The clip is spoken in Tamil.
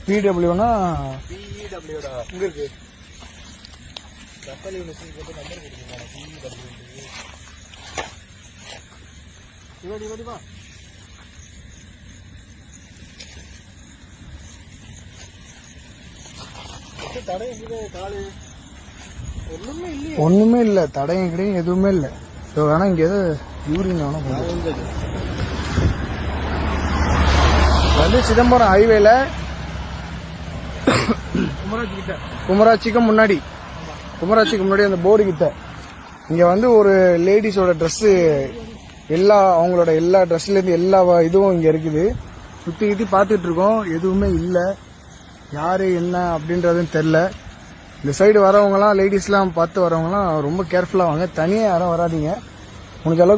பிடபிள்யூனா இங்க இருக்கு. ஒண்ணுமே இல்ல, தடையும் கிடையாது, எதுவுமே இல்ல. வேணா இங்க ஏதோ யூரின் வந்து சிதம்பரம் ஹைவேல குமராட்சிக்கு முன்னாடி அந்த போர்டு கிட்ட இங்க வந்து ஒரு லேடிஸோட ட்ரெஸ் அவங்களோட எல்லா ட்ரெஸ்ல இருந்து எல்லா இதுவும் இங்க இருக்குது. சுத்தி பாத்துட்டு இருக்கோம், எதுவுமே இல்ல. யாரு என்ன அப்படின்றதும் தெரியல. இந்த சைடு வரவங்க எல்லாம் லேடிஸ் எல்லாம் பார்த்து வரவங்க எல்லாம் ரொம்ப கேர்ஃபுல்லா வாங்க. தனியா யாரும் வராதீங்க. முடிஞ்ச அளவுக்கு